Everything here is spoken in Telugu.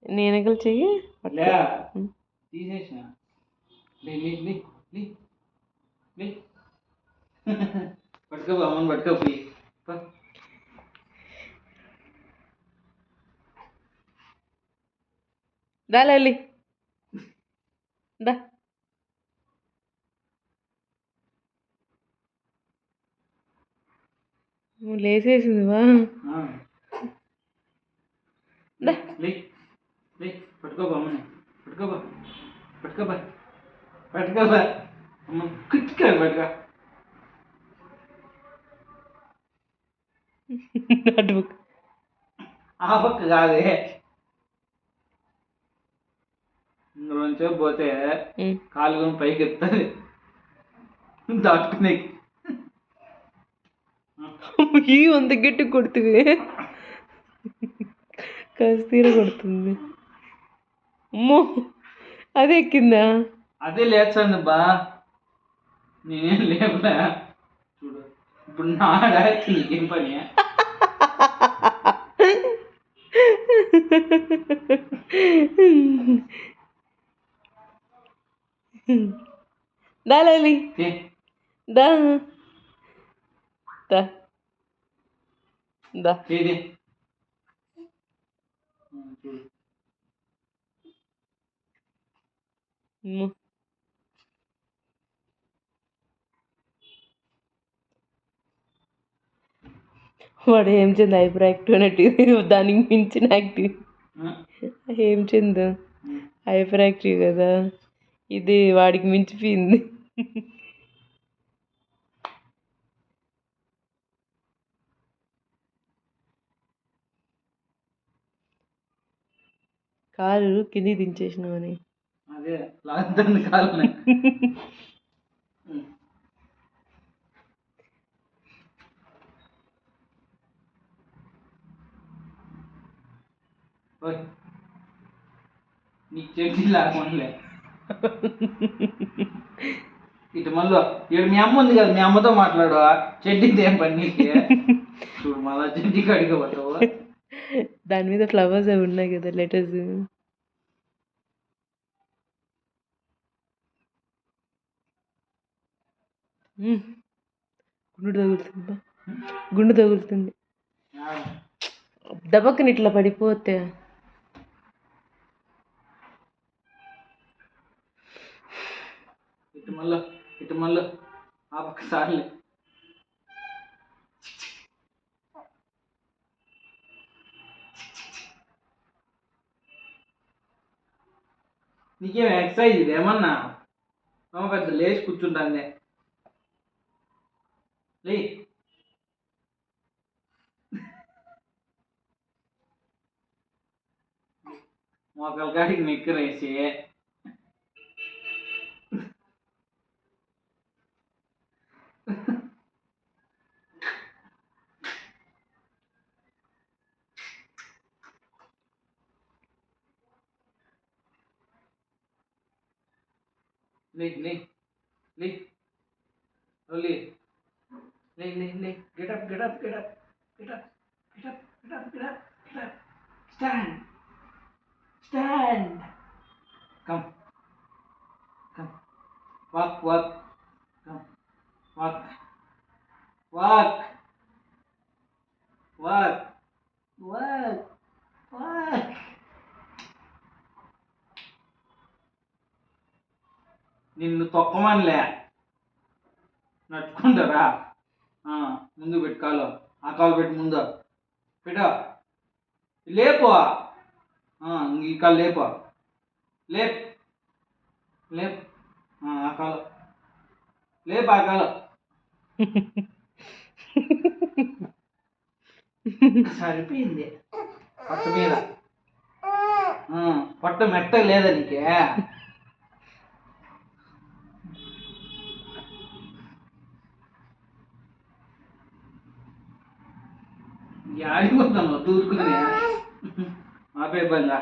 నేనెగలు చెయ్యి తీసేసిన పట్టుకో అమ్మని పట్టుకో పోయి దా లలి దా లేసేసింది వా పట్టుకోబా అమ్మని పట్టుకోబా పట్టుకోబా పట్టుకోబా అమ్మ కుట్టుకోవాలి పట్టుకో అటు ఆ పక్క కాదే ఇందులోంచే పోతే కాలు పైకి ఎత్తుంది దాటుకునే ఈ వంద గట్టి కొడుతుంది కస్తీర కొడుతుంది అమ్మో అదే ఎక్కిందా అదే లేచండి బా నేనేం లేపలే చూడు ఇప్పుడు నా డైరెక్ట్ నీకేం పని దా లలి దా దా దా చూడు వాడు ఏం చెంది హైపర్ యాక్టివ్ అన్నట్టు దానికి మించిన యాక్టివ్ ఏం చెందు హైపర్ యాక్టివ్ కదా ఇది వాడికి మించిపోయింది కాలు కింది దించేసినామని అదే లాగుతుంది కాలు నీకు చెడ్డీ లాగలే ఇటు మళ్ళీ ఇక్కడ మీ అమ్మ ఉంది కదా మీ అమ్మతో మాట్లాడు చెడ్డీది ఏం పని నీకు చూడు మళ్ళా చెడ్డీ కడిగా పట్టవు దాని మీద ఫ్లవర్స్ అవి ఉన్నాయి కదా లెటర్స్ గుండు తగులుతుంది గుండు తగులుతుంది దబక్కని ఇట్లా పడిపోతే ఇటు మళ్ళీ ఆ పక్క సార్లే నీకేం ఎక్సర్సైజ్ ఇది ఏమన్నా పెద్ద లేచి కూర్చుంటాందే లే మోకాల కాడికి నిక్కరేసి లే లే లే లే లే లే లే get up get up get up get up get up get up get up get up stand stand come come walk walk come walk walk walk walk walk నిన్ను తొక్కమనిలే నడుచుకుంటారా ముందు పెట్టి కాలు ఆ కాలు పెట్టి ముందు పెట్ట లేపు ఈ కాలు లేపు లేప్ లేప్ ఆ కాలు లేపు ఆ కాలు సరిపోయింది పట్టు మీద పట్టు మెత్త లేదా నీకే ఆడిపోతాను దూరుకుని ఆపే బంగా